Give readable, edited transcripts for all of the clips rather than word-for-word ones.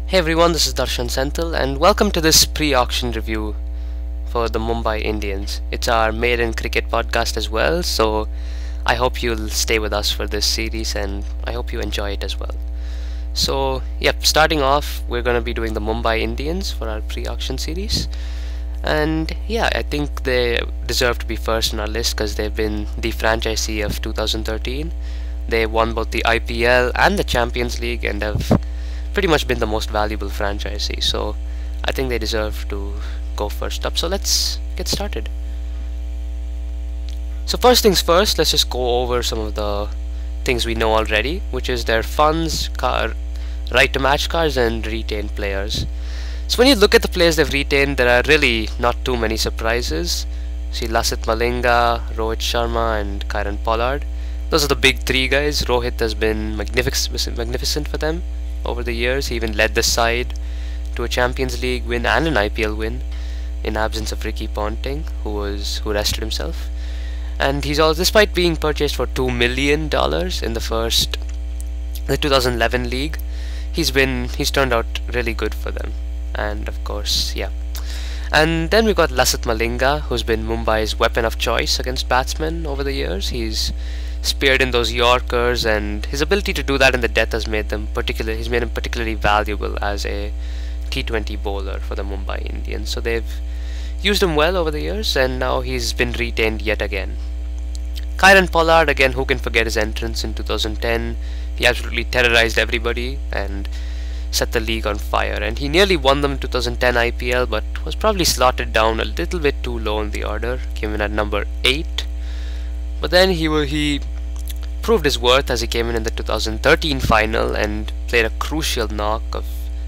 Hey everyone, this is Darshan Senthil and welcome to this pre-auction review for the Mumbai Indians. It's our maiden cricket podcast as well, so I hope you'll stay with us for this series and I hope you enjoy it as well. So, starting off, we're going to be doing the Mumbai Indians for our pre-auction series. And I think they deserve to be first on our list because they've been the franchisee of 2013. They won both the IPL and the Champions League and have pretty much been the most valuable franchisee, so I think they deserve to go first up. So let's get started. So first things first, let's just go over some of the things we know already, which is their funds, right to match cards and retained players. So when you look at the players they've retained, there are really not too many surprises. See Lasith Malinga, Rohit Sharma and Kieron Pollard. Those are the big three guys. Rohit has been magnificent for them over the years. He even led the side to a Champions League win and an IPL win in absence of Ricky Ponting, who rested himself. And he's also, despite being purchased for $2 million in the 2011 league, he's turned out really good for them. And of course, and then we've got Lasith Malinga, who's been Mumbai's weapon of choice against batsmen over the years. He's speared in those Yorkers, and his ability to do that in the death has made him particularly valuable as a T20 bowler for the Mumbai Indians. So they've used him well over the years, and now he's been retained yet again. Kieron Pollard, again, who can forget his entrance in 2010? He absolutely terrorized everybody and set the league on fire, and he nearly won them in 2010 IPL, but was probably slotted down a little bit too low in the order, came in at number 8. But then he proved his worth as he came in the 2013 final and played a crucial knock of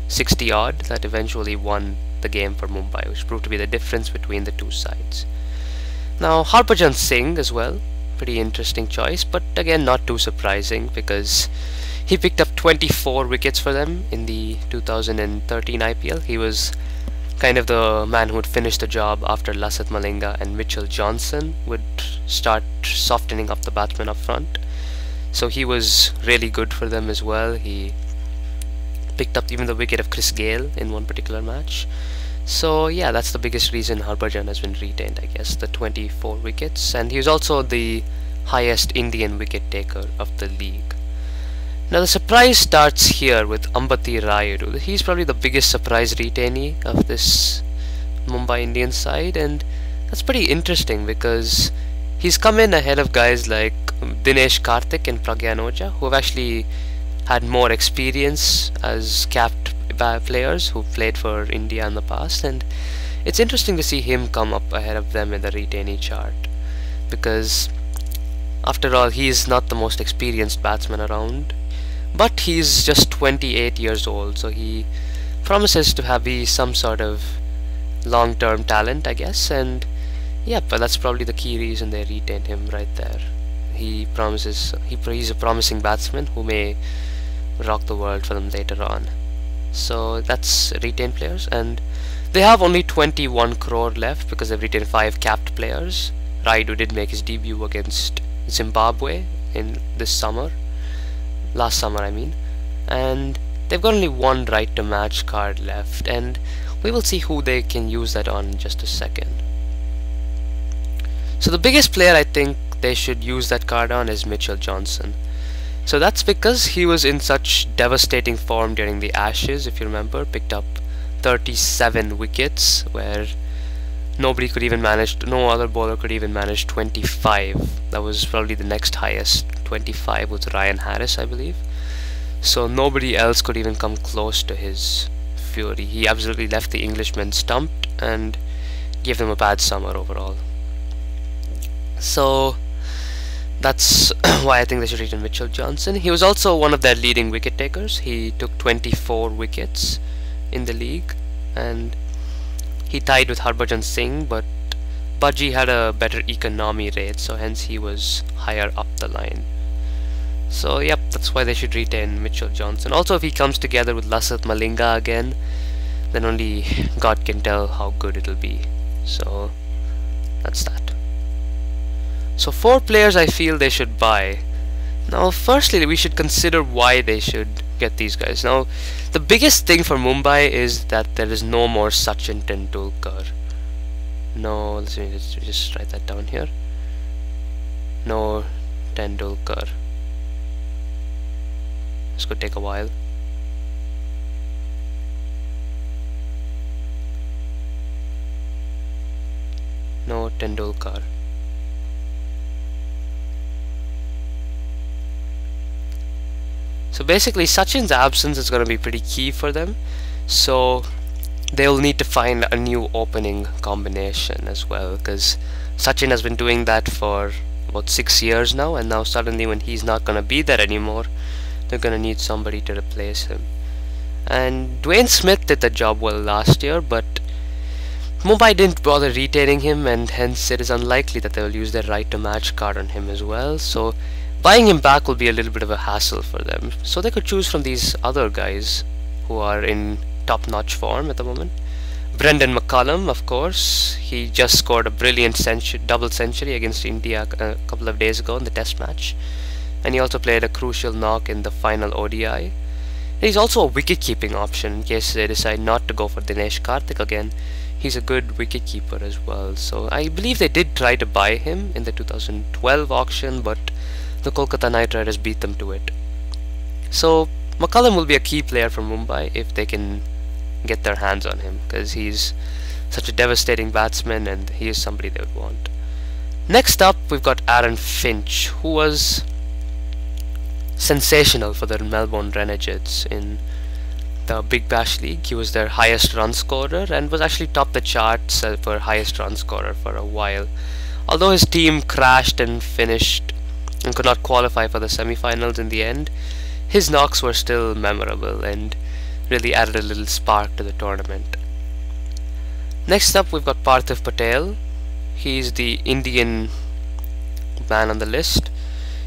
60 odd that eventually won the game for Mumbai, which proved to be the difference between the two sides. Now Harbhajan Singh as well, pretty interesting choice, but again not too surprising because he picked up 24 wickets for them in the 2013 IPL. He was kind of the man who would finish the job after Lasith Malinga and Mitchell Johnson would start softening up the batsmen up front. So he was really good for them as well. He picked up even the wicket of Chris Gale in one particular match. So that's the biggest reason Harbhajan has been retained, I guess, the 24 wickets. And he was also the highest Indian wicket taker of the league. Now the surprise starts here with Ambati Rayudu. He's probably the biggest surprise retainee of this Mumbai Indians side, and that's pretty interesting because he's come in ahead of guys like Dinesh Karthik and Pragyan Ojha, who have actually had more experience as capped players who played for India in the past, and it's interesting to see him come up ahead of them in the retainee chart because after all he's not the most experienced batsman around, but he's just 28 years old, so he promises to be some sort of long-term talent, I guess, and but that's probably the key reason they retained him right there. He's a promising batsman who may rock the world for them later on. So that's retained players, and they have only 21 crore left because they've retained 5 capped players. Raidu did make his debut against Zimbabwe in last summer I mean, and they've got only one right to match card left, and we will see who they can use that on in just a second. So the biggest player I think they should use that card on is Mitchell Johnson. So that's because he was in such devastating form during the Ashes, if you remember, picked up 37 wickets where no other bowler could even manage 25. That was probably the next highest. 25 was Ryan Harris, I believe. So nobody else could even come close to his fury. He absolutely left the Englishmen stumped and gave them a bad summer overall. So that's why I think they should retain Mitchell Johnson. He was also one of their leading wicket takers. He took 24 wickets in the league, and he tied with Harbhajan Singh, but Budgie had a better economy rate, so hence he was higher up the line. So that's why they should retain Mitchell Johnson. Also, if he comes together with Lasith Malinga again, then only God can tell how good it'll be. So that's that. So 4 players I feel they should buy. Now, firstly, we should consider why they should get these guys. Now, the biggest thing for Mumbai is that there is no more Sachin Tendulkar. No, let's just write that down here. No Tendulkar. This could take a while. No Tendulkar. So basically Sachin's absence is going to be pretty key for them, so they'll need to find a new opening combination as well, because Sachin has been doing that for about 6 years now, and now suddenly when he's not going to be there anymore, they're going to need somebody to replace him. And Dwayne Smith did the job well last year, but Mumbai didn't bother retaining him, and hence it is unlikely that they will use their right to match card on him as well, so buying him back will be a little bit of a hassle for them. So they could choose from these other guys who are in top-notch form at the moment. Brendan McCullum, of course, he just scored a brilliant double century against India a couple of days ago in the test match, and he also played a crucial knock in the final ODI. He's also a wicket-keeping option in case they decide not to go for Dinesh Karthik again. He's a good wicket-keeper as well, so I believe they did try to buy him in the 2012 auction, but the Kolkata Knight Riders beat them to it. So McCullum will be a key player for Mumbai if they can get their hands on him, because he's such a devastating batsman and he is somebody they would want. Next up, we've got Aaron Finch, who was sensational for the Melbourne Renegades in the Big Bash League. He was their highest run scorer and was actually topped the charts for highest run scorer for a while. Although his team crashed and finished and could not qualify for the semi-finals in the end, his knocks were still memorable and really added a little spark to the tournament. Next up, we've got Parthiv Patel. He's the Indian man on the list.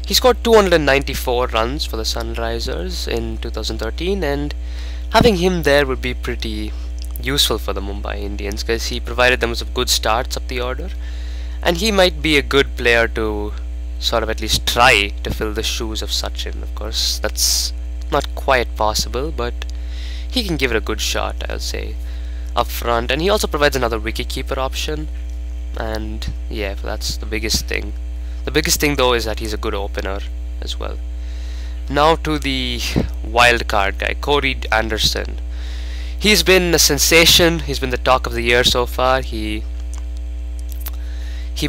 He scored 294 runs for the Sunrisers in 2013, and having him there would be pretty useful for the Mumbai Indians, because he provided them with good starts up the order, and he might be a good player to sort of at least try to fill the shoes of Sachin. Of course, that's not quite possible, but he can give it a good shot, I'll say, up front. And he also provides another wicket-keeper option, and yeah, that's the biggest thing. The biggest thing though is that he's a good opener as well. Now to the wild card guy, Corey Anderson. He's been a sensation. He's been the talk of the year so far. He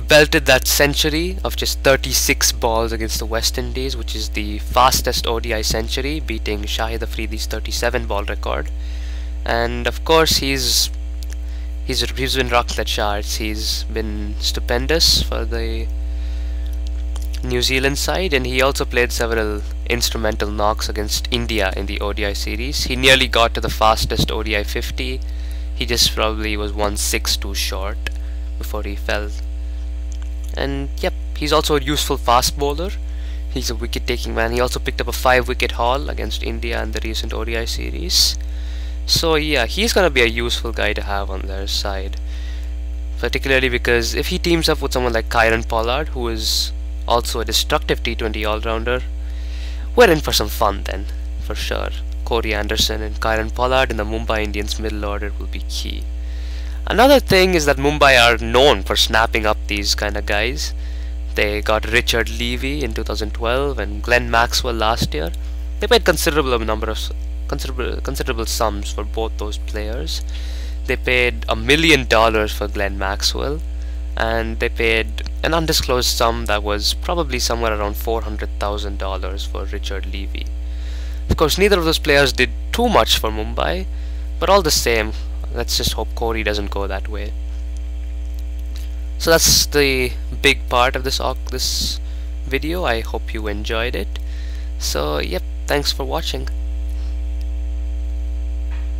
belted that century of just 36 balls against the West Indies, which is the fastest ODI century, beating Shahid Afridi's 37 ball record. And of course he's been rocking the charts. He's been stupendous for the New Zealand side, and he also played several instrumental knocks against India in the ODI series. He nearly got to the fastest ODI 50. He just probably was 1/6 too short before he fell. And yep, he's also a useful fast bowler. He's a wicket-taking man. He also picked up a 5-wicket haul against India in the recent ODI series. So yeah, he's gonna be a useful guy to have on their side, particularly because if he teams up with someone like Kieron Pollard, who is also a destructive T20 all-rounder, we're in for some fun then, for sure. Corey Anderson and Kieron Pollard in the Mumbai Indians middle order will be key. Another thing is that Mumbai are known for snapping up these kind of guys. They got Richard Levy in 2012 and Glenn Maxwell last year. They paid considerable sums for both those players. They paid $1 million for Glenn Maxwell, and they paid an undisclosed sum that was probably somewhere around $400,000 for Richard Levy. Of course, neither of those players did too much for Mumbai, but all the same, let's just hope Corey doesn't go that way. So that's the big part of this video. I hope you enjoyed it. So yep, thanks for watching.